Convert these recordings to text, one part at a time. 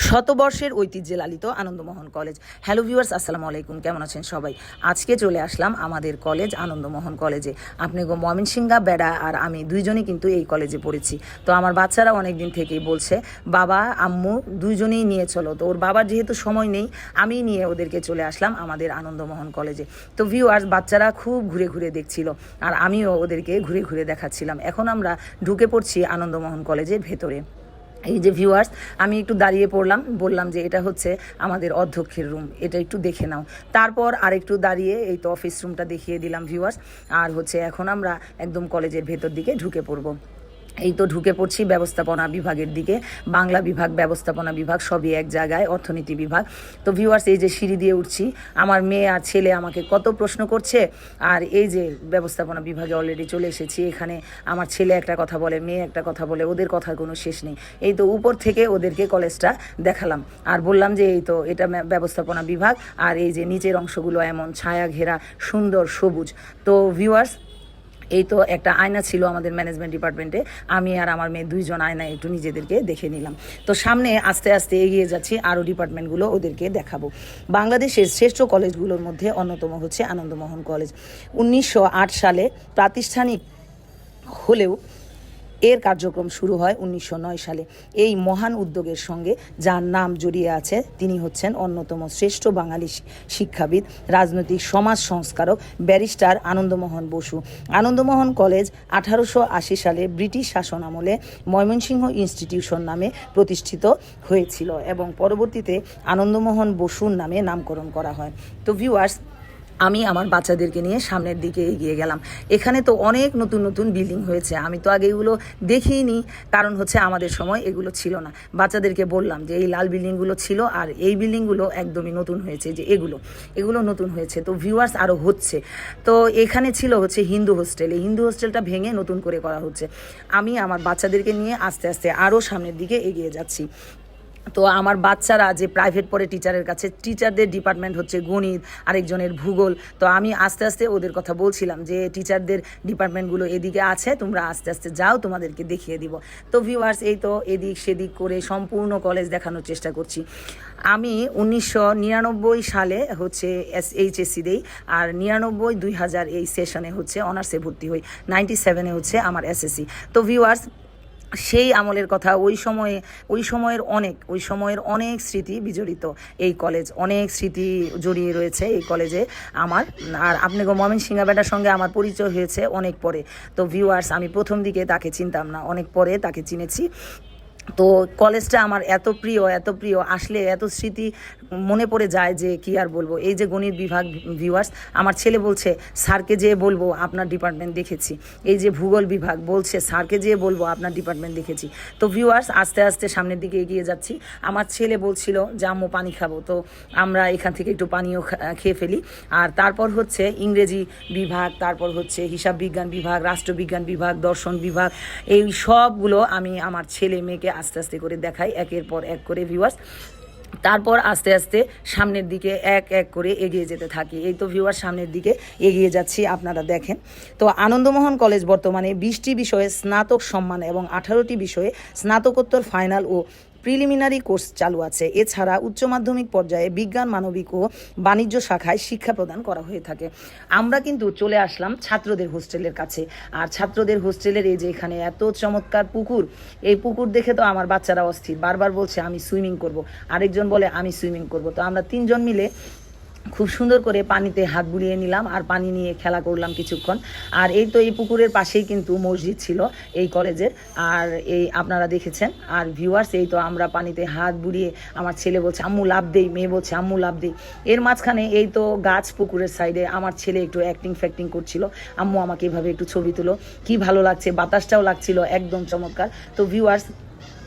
শতবর্ষের ঐতিহ্যে লালিত Ananda Mohan college. Hello viewers, আসসালামু আলাইকুম, কেমন আছেন সবাই? আজকে চলে আসলাম আমাদের কলেজ আনন্দমোহন কলেজে। আপনি ময়মনসিংহা বেড়া আর আমি দুইজনই কিন্তু এই কলেজে পড়েছি। তো আমার বাচ্চারা অনেক দিন থেকেই বলছে বাবা আম্মু দুইজনেই নিয়ে চলো। তো ওর বাবার যেহেতু সময় নেই, আমি নিয়ে ওদেরকে চলে আসলাম আমাদের আনন্দমোহন কলেজে। তো ভিউয়ার্স, বাচ্চারা খুব ঘুরে ঘুরে দেখছিল আর আমিও ওদেরকে ঘুরে ঘুরে দেখাচ্ছিলাম। এখন আমরা ঢুকে পড়ছি আনন্দমোহন কলেজের ভেতরে। এই যে ভিউয়ার্স, আমি একটু দাঁড়িয়ে পড়লাম, বললাম যে এটা হচ্ছে আমাদের অধ্যক্ষের রুম, এটা একটু দেখে নাও। তারপর আরেকটু দাঁড়িয়ে এই তো অফিস রুমটা দেখিয়ে দিলাম ভিউয়ার্স। আর হচ্ছে এখন আমরা একদম কলেজের ভেতর দিকে ঢুকে পড়বো। এই তো ঢুকে পড়ছি ব্যবস্থাপনা বিভাগের দিকে। বাংলা বিভাগ, ব্যবস্থাপনা বিভাগ সবই এক জায়গায়, অর্থনীতি বিভাগ। তো ভিউয়ার্স, এই যে সিঁড়ি দিয়ে উঠছি, আমার মেয়ে আর ছেলে আমাকে কত প্রশ্ন করছে। আর এই যে ব্যবস্থাপনা বিভাগে অলরেডি চলে এসেছি। এখানে আমার ছেলে একটা কথা বলে, মেয়ে একটা কথা বলে, ওদের কথার কোনো শেষ নেই। এই তো উপর থেকে ওদেরকে কলেজটা দেখালাম আর বললাম যে এই তো এটা ব্যবস্থাপনা বিভাগ। আর এই যে নিচের অংশগুলো এমন ছায়া ঘেরা সুন্দর সবুজ। তো ভিউয়ার্স, এই তো একটা আয়না ছিল আমাদের ম্যানেজমেন্ট ডিপার্টমেন্টে। আমি আর আমার মেয়ে দুইজন আয়নায় একটু নিজেদেরকে দেখে নিলাম। তো সামনে আস্তে আস্তে এগিয়ে যাচ্ছি, আরও ডিপার্টমেন্টগুলো ওদেরকে দেখাবো। বাংলাদেশের শ্রেষ্ঠ কলেজগুলোর মধ্যে অন্যতম হচ্ছে আনন্দমোহন কলেজ। 1908 সালে প্রাতিষ্ঠানিক হলেও এর কার্যক্রম শুরু হয় 1909 সালে। এই মহান উদ্যোগের সঙ্গে যার নাম জড়িয়ে আছে তিনি হচ্ছেন অন্যতম শ্রেষ্ঠ বাঙালি শিক্ষাবিদ, রাজনৈতিক সমাজ সংস্কারক, ব্যারিস্টার আনন্দমোহন বসু। আনন্দমোহন কলেজ 1880 সালে ব্রিটিশ শাসন আমলে ময়মনসিংহ ইনস্টিটিউশন নামে প্রতিষ্ঠিত হয়েছিল এবং পরবর্তীতে আনন্দমোহন বসুর নামে নামকরণ করা হয়। তো ভিউয়ার্স, আমি আমার বাচ্চাদেরকে নিয়ে সামনের দিকে এগিয়ে গেলাম। এখানে তো অনেক নতুন নতুন বিল্ডিং হয়েছে, আমি তো আগে এগুলো দেখিনি, কারণ হচ্ছে আমাদের সময় এগুলো ছিল না। বাচ্চাদেরকে বললাম যে এই লাল বিল্ডিংগুলো ছিল আর এই বিল্ডিংগুলো একদমই নতুন হয়েছে, যে এগুলো নতুন হয়েছে। তো ভিউয়ার্স, আরও হচ্ছে। তো এখানে ছিল হচ্ছে হিন্দু হোস্টেল, এই হিন্দু হোস্টেলটা ভেঙে নতুন করে করা হচ্ছে। আমি আমার বাচ্চাদেরকে নিয়ে আস্তে আস্তে আরও সামনের দিকে এগিয়ে যাচ্ছি। তো আমার বাচ্চারা যে প্রাইভেট পড়ে টিচারের কাছে, টিচারদের ডিপার্টমেন্ট হচ্ছে গণিত, আরেকজনের ভূগোল। তো আমি আস্তে আস্তে ওদের কথা বলছিলাম যে টিচারদের ডিপার্টমেন্টগুলো এদিকে আছে, তোমরা আস্তে আস্তে যাও, তোমাদেরকে দেখিয়ে দিব। তো ভিউয়ার্স, এই তো এদিক সেদিক করে সম্পূর্ণ কলেজ দেখানোর চেষ্টা করছি। আমি 1999 সালে হচ্ছে এইচএসসি দেই, আর 99-2000 এই সেশনে হচ্ছে অনার্সে ভর্তি হই। 97-এ হচ্ছে আমার এসএসসি। তো ভিউয়ার্স, সেই আমলের কথা, ওই সময়ের অনেক স্মৃতি বিজড়িত এই কলেজ, অনেক স্মৃতি জড়িয়ে রয়েছে এই কলেজে আমার। আর আপনাকে ময়মনসিংহা বেটার সঙ্গে আমার পরিচয় হয়েছে অনেক পরে। তো ভিউয়ার্স, আমি প্রথম দিকে তাকে চিনতাম না, অনেক পরে তাকে চিনেছি। তো কলেজটা আমার এত প্রিয়, আসলে এত স্মৃতি মনে পড়ে যায় যে কি আর বলবো। এই যে গণিত বিভাগ ভিউয়ার্স, আমার ছেলে বলছে স্যারকে যেয়ে বলবো আপনার ডিপার্টমেন্ট দেখেছি। এই যে ভূগোল বিভাগ বলছে স্যারকে যেয়ে বলবো আপনার ডিপার্টমেন্ট দেখেছি। তো ভিউয়ার্স, আস্তে আস্তে সামনের দিকে এগিয়ে যাচ্ছি। আমার ছেলে বলছিল যে আম্মু পানি খাবো, তো আমরা এখান থেকে একটু পানিও খেয়ে ফেলি। আর তারপর হচ্ছে ইংরেজি বিভাগ, তারপর হচ্ছে হিসাব বিজ্ঞান বিভাগ, রাষ্ট্রবিজ্ঞান বিভাগ, দর্শন বিভাগ, এই সবগুলো আমি আমার ছেলে মেয়েকে আস্তে আস্তে করে দেখাই, একের পর এক করে ভিউয়ার্স। তারপর আস্তে আস্তে সামনের দিকে এক এক করে এগিয়ে যেতে থাকি। এই তো ভিউয়ার, সামনের দিকে এগিয়ে যাচ্ছি, আপনারা দেখেন। তো আনন্দমোহন কলেজ বর্তমানে 20টি বিষয়ে স্নাতক সম্মান এবং 18টি বিষয়ে স্নাতকোত্তর ফাইনাল ও প্রিলিমিনারি কোর্স চালু আছে। এছাড়া উচ্চ মাধ্যমিক পর্যায়ে বিজ্ঞান, মানবিক ও বাণিজ্য শাখায় শিক্ষা প্রদান করা হয়ে থাকে। আমরা কিন্তু চলে আসলাম ছাত্রদের হোস্টেলের কাছে। আর ছাত্রদের হোস্টেলের এই যে এখানে এত চমৎকার পুকুর, এই পুকুর দেখে তো আমার বাচ্চারা অস্থির, বারবার বলছে আমি সুইমিং করব, আরেকজন বলে আমি সুইমিং করব। তো আমরা তিনজন মিলে খুব সুন্দর করে পানিতে হাত বুলিয়ে নিলাম আর পানি নিয়ে খেলা করলাম কিছুক্ষণ। আর এই তো এই পুকুরের পাশেই কিন্তু মসজিদ ছিল এই কলেজের, আর এই আপনারা দেখেছেন। আর ভিউয়ার্স, এই তো আমরা পানিতে হাত বুলিয়ে, আমার ছেলে বলছে আম্মু লাভ দেই, মেয়ে বলছে আম্মু লাভ দেই। এর মাঝখানে এই তো গাছ, পুকুরের সাইডে আমার ছেলে একটু অ্যাক্টিং করছিল, আম্মু আমাকে এভাবে একটু ছবি তুলো, কি ভালো লাগছে, বাতাসটাও লাগছিল একদম চমৎকার। তো ভিউয়ার্স,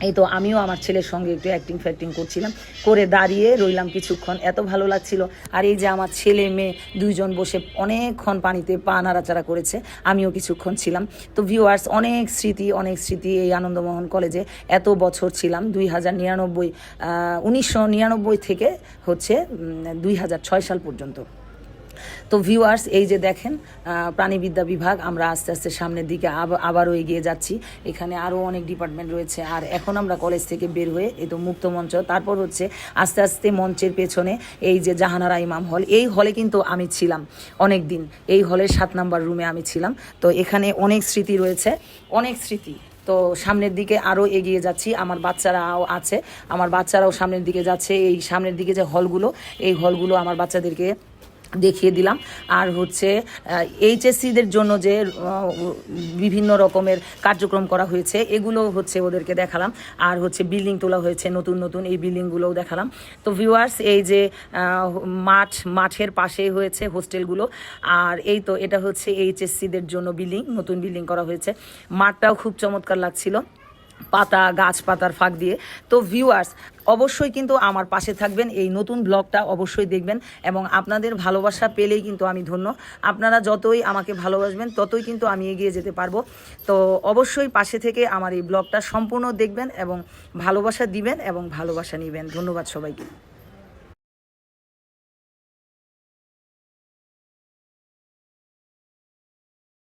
এই তো আমিও আমার ছেলের সঙ্গে একটু অ্যাক্টিং করছিলাম, করে দাঁড়িয়ে রইলাম কিছুক্ষণ, এত ভালো লাগছিল। আর এই যে আমার ছেলে মেয়ে দুইজন বসে অনেকক্ষণ পানিতে পা নাড়াচাড়া করেছে, আমিও কিছুক্ষণ ছিলাম। তো ভিউয়ার্স, অনেক স্মৃতি এই আনন্দমোহন কলেজে এত বছর ছিলাম। 1999 থেকে হচ্ছে 2006 সাল পর্যন্ত। তো ভিউয়ার্স, এই যে দেখেন প্রাণীবিদ্যা বিভাগ, আমরা আস্তে আস্তে সামনের দিকে আবারও এগিয়ে যাচ্ছি। এখানে আরও অনেক ডিপার্টমেন্ট রয়েছে। আর এখন আমরা কলেজ থেকে বের হয়ে এই তো মুক্ত মঞ্চ, তারপর হচ্ছে আস্তে আস্তে মঞ্চের পেছনে এই যে জাহানারা ইমাম হল, এই হলে কিন্তু আমি ছিলাম অনেক দিন, এই হলের 7 নাম্বার রুমে আমি ছিলাম। তো এখানে অনেক স্মৃতি রয়েছে, অনেক স্মৃতি। তো সামনের দিকে আরও এগিয়ে যাচ্ছি, আমার বাচ্চারাও আছে, আমার বাচ্চারাও সামনের দিকে যাচ্ছে। এই সামনের দিকে যে হলগুলো, এই হলগুলো আমার বাচ্চাদেরকে দেখিয়ে দিলাম। আর হচ্ছে এইচএসসিদের জন্য যে বিভিন্ন রকমের কার্যক্রম করা হয়েছে, এগুলো হচ্ছে ওদেরকে দেখালাম। আর হচ্ছে বিল্ডিং তোলা হয়েছে নতুন নতুন, এই বিল্ডিংগুলোও দেখালাম। তো ভিউয়ার্স, এই যে মাঠের পাশেই হয়েছে হোস্টেলগুলো। আর এই তো এটা হচ্ছে এইচএসসিদের জন্য বিল্ডিং, নতুন বিল্ডিং করা হয়েছে। মাঠটাও খুব চমৎকার লাগছিল, গাছপাতার ফাঁক দিয়ে। তো ভিউয়ার্স, অবশ্যই কিন্তু আমার পাশে থাকবেন, এই নতুন ব্লগটা অবশ্যই দেখবেন, এবং আপনাদের ভালোবাসা পেলেই কিন্তু আমি ধন্য। আপনারা যতই আমাকে ভালোবাসবেন ততই কিন্তু আমি এগিয়ে যেতে পারবো। তো অবশ্যই পাশে থেকে আমার এই ব্লগটা সম্পূর্ণ দেখবেন এবং ভালোবাসা দিবেন এবং ভালোবাসা নেবেন। ধন্যবাদ সবাইকে।